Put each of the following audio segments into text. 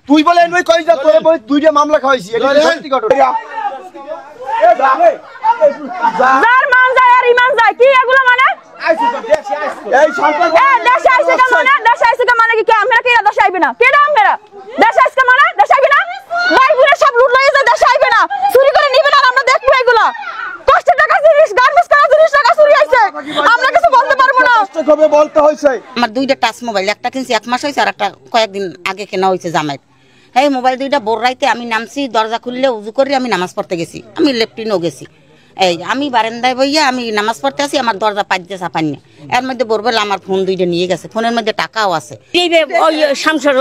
তুই বলে দুইটা মামলা খাওয়াইছি আমার দুইটা টাচ মোবাইল, একটা কিনছি 1 মাস হয়েছে আর একটা কয়েকদিন আগে কেনা হয়েছে জামাইয়ের। এই মোবাইল দুইটা বোর রাইতে আমি নামছি, দরজা খুললে উজু করে আমি নামাজ পড়তে গেছি, আমি লেফটিনও গেছি। এই আমি বারান্দায় বইয়া আমি নামাজ পড়তে আসি, আমার দরজা পাইতে চাপান না, এর মধ্যে বলবেন আমার ফোন দুইটা নিয়ে গেছে, ফোনের মধ্যে টাকাও আছে। শামসুর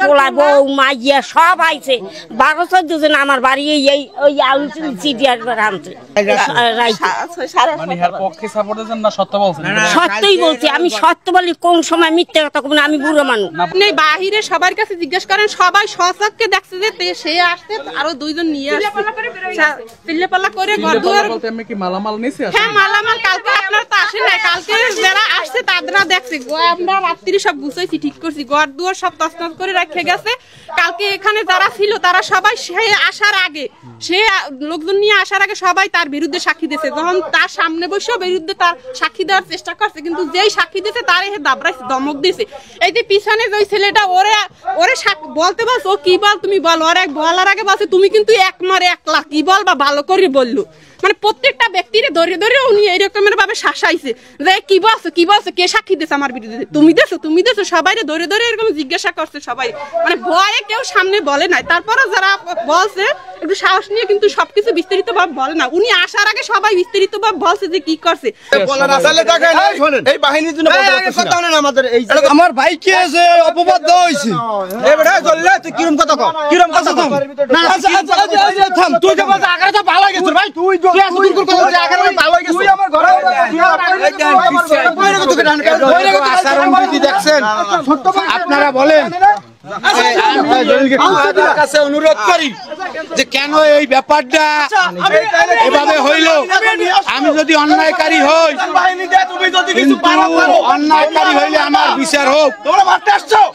পোলা বউ মাইয়া সব আইছে, 12-14 জন আমার বাড়ি এই ওই সত্যই বলছি, আমি সত্য বলি, কোন সময় মিথ্যে কথা বলি, আমি বুড়ো মানুষ। বাহিরে সবার কাছে জিজ্ঞেস করেন, সবাই সচককে দেখছে যে সে আসতে আরো 2 জন নিয়ে আসছে, চিল্লাপাল্লা করে মালামাল নিছে। হ্যাঁ মালামাল কালকে আপনারা তো আসেন না, কালকে যারা আসছে তারা দেখছে, আমরা রাত্রি সব গুছাইছি, ঠিক করছি, ঘর দুয়ার সব তছনছ করে রেখে গেছে। কালকে এখানে যারা ছিল তারা সবাই সে আসার আগে, সে লোকজন নিয়ে আসার আগে সবাই তার বিরুদ্ধে সাক্ষী দিয়েছে, যখন তার সামনে বসেও বিরুদ্ধে তার সাক্ষী দেওয়ার চেষ্টা করছে, কিন্তু যেই সাক্ষী দিয়েছে তার এসে দাবড়াইছে, ধমক দিয়েছে। এই যে পিছনে যে ছেলেটা ওরে বলতে বলছে, ও কি বল তুমি বল, ওর বলার আগে বলছে তুমি কিন্তু 1 মারে 1 লাখ, কি বল বা ভালো করে বললো, মানে প্রত্যেকটা ব্যক্তিরে ধরে ধরে উনি এইরকমের ভাবে শাসাইছে যে কি বলছো কে সাক্ষী দিয়েছে আমার বিরুদ্ধে, তুমি দেছো সবাই ধরে ধরে এরকম জিজ্ঞাসা করছে সবাই, মানে ভয়ে কেউ সামনে বলে নাই। তারপরে যারা বলছে একটু সাহস নিয়ে কিন্তু সবকিছু বিস্তারিত ভাবে বলে না, উনি আসার আগে সবাই বিস্তারিত ভাবে বলছে যে কি করছে। এই বাহিনীর জন্য আমাদের এই আমার ভাই কে আছে অপবাদ দেওয়া হয়েছে, তুই কিরম কথা কর, কিরম কথা কর, থাম তুই যে বলছিস আগারে তো ভালো গেছে ভাই, তুই আগারে ভালো গেছে, তুই আমার ঘরে দেখছেন। আপনারা বলেন, কাছে অনুরোধ করি যে কেন এই ব্যাপারটা এভাবে হইল। আমি যদি অন্যায়কারী হই, অন্যায়কারী হইলে আমার বিচার হোক,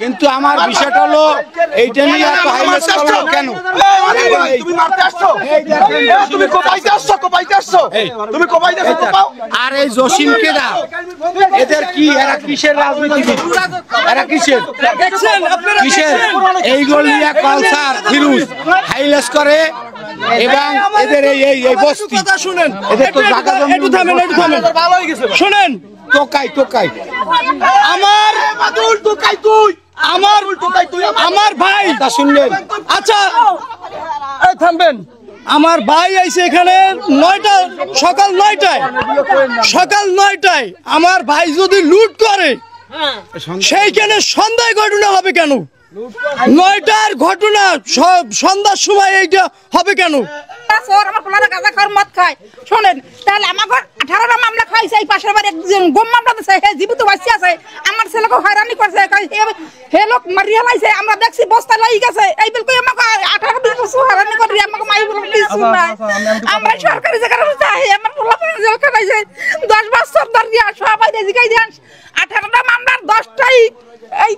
কিন্তু আমার বিষয়টা হলো এইটা নিয়ে এত হাইলাইট করলো কেন? আর এই জসিমকে না, এদের কি, এরা কিসের রাজনীতিবিদ, এরা কিসের এইগুলো নিয়ে কালচার ফিরুজ হাইলাইট করে, এবং এদের এই বস্তি শুনেন, এদের তো জায়গা জমি শুনেন, টোকাই আমার ভাই শুনলেন। আচ্ছা থামবেন, আমার ভাই আইছে এখানে সকাল 9টায় আমার ভাই যদি লুট করে, সেইখানে সন্ধ্যায় ঘটনা হবে কেন? 9টার ঘটনা সন্ধ্যার সময় এইটা হবে কেন? শোনেন তাহলে আমার 18টা মামলা খাইছে, এই পাশের বাড়ি একজন গম মামলা দিছে, হে জীবিত বাঁচি আছে, আমার ছেলেকে হয়রানি করছে, হে লোক মারিয়া লাইছে, আমরা দেখছি বস্তা লাগি গেছে, এই বিলকুল আমাকে 18-20 বছর হয়রানি করে আমাকে মাই বলে কিছু নাই। আমরা সরকারি জায়গায় চাই, আমার পোলা জেল খাটাইছে 10 বছর ধরে, সবাই জিগাই দেন 18টা মামলার 10টাই এই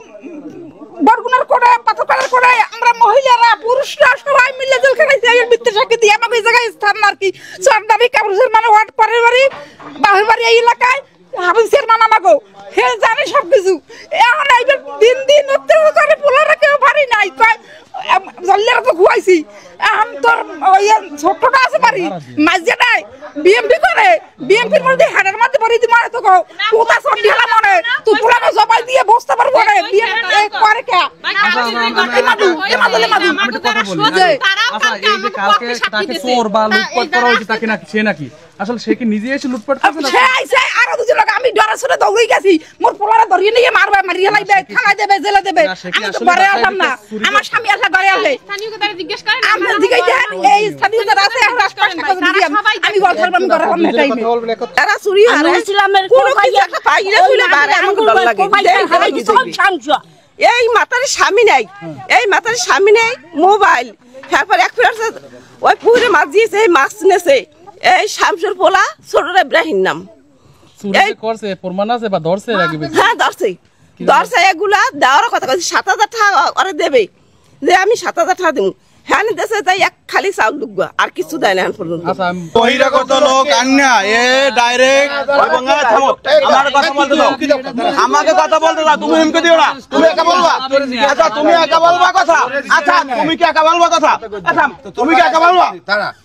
বরগুনার কোড়ে, পাথরপাড়ার কোড়ে, আমরা মহিলারা পুরুষরা সবাই মিলে জেল খাটাইছি, এই মিথ্যা সাক্ষী দিয়ে আমাকে এই জায়গায় স্থান আর কি সরদারি কাবরুজের মানে ওয়ার্ড পরের বাড়ি বাহির বাড়ি এই এলাকায় হাফিজের মান আমাকে হে জানে সবকিছু। এখন এইবার দিন অত্যাচার করে পোলারা কেউ পারি নাই, জল্লেরা তো খুয়াইছি, এখন তোর ওই ছোট্টটা আছে বাড়ি মাঝে নাই বিএমপি করে, বিএমপির মধ্যে হেডের মধ্যে পড়ে দি মারে তো কোথা সন্ডি হলা মনে তুই পোলানো জবাই দিয়ে বসতে পারবো না, বিএমপি করে কে আসলে সে কি নিজে এসে লুটপাট করছে? সে আইছে আরো দুজন লোক, আমি ডরা সরে দৌড়ে গেছি, মোর পোলারা ধরিয়ে নিয়ে মারবে, মারিয়ে লাইবে, থানায় দেবে, জেলে দেবে, আমি তো ঘরে আসলাম না, আমার স্বামী আসলে ঘরে আসে, স্থানীয় কথা জিজ্ঞেস করেন, আমরা জিজ্ঞাসা দেন এই স্থানীয় যারা আছে আমি বলতে পারবো, আমি ঘরে আসলাম না টাইমে তারা চুরি হারে ইসলামের কোন কিছু একটা পাইলে কইলে বারে আমাকে ভালো লাগে এই মাতার স্বামী নেই, এই মাতার স্বামী নেই, মোবাইল তারপর এক ফের ওই পুকুরে মাছ দিয়েছে, এই মাছ নেছে এই শামসুর পোলা ছোটরা ইব্রাহিম নাম। চুরি করছে প্রমাণ আছে বা ধরছে এর আগে? হ্যাঁ ধরছে এগুলা দেওয়ার কথা কইছে 7,000 টাকা ওরে দেবে, যে আমি 7,000 টাকা দেবো। হ্যাঁ দেশে তাই এক খালি চাউল দুগা আর কিছু দেয় না এখন পর্যন্ত। আচ্ছা বহিরাগত লোক আন্না এ ডাইরেক্ট আমার কথা বলতে দাও, আমাকে কথা বলতে দাও, তুমি এমকে দিও না, তুমি একা বলবা। আচ্ছা তুমি একা বলবা কথা, আচ্ছা তুমি কি একা বলবা কথা, আচ্ছা তুমি কি একা বলবা,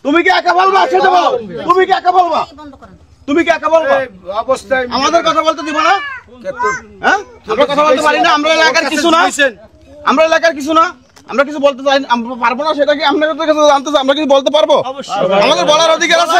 তুমি কি একা বলবা সেটা বলো, তুমি কি একা বলবা, তুমি কি একা বলবা? অবস্থায় আমাদের কথা বলতে দিব না? হ্যাঁ আমরা কথা বলতে পারি না? আমরা এলাকার কিছু না, আমরা এলাকার কিছু না, আমরা কিছু বলতে চাই আমরা পারবো না, সেটা কি আপনাদের কাছে জানতে চাই, আমরা কিছু বলতে পারবো? আমাদের বলার অধিকার আছে।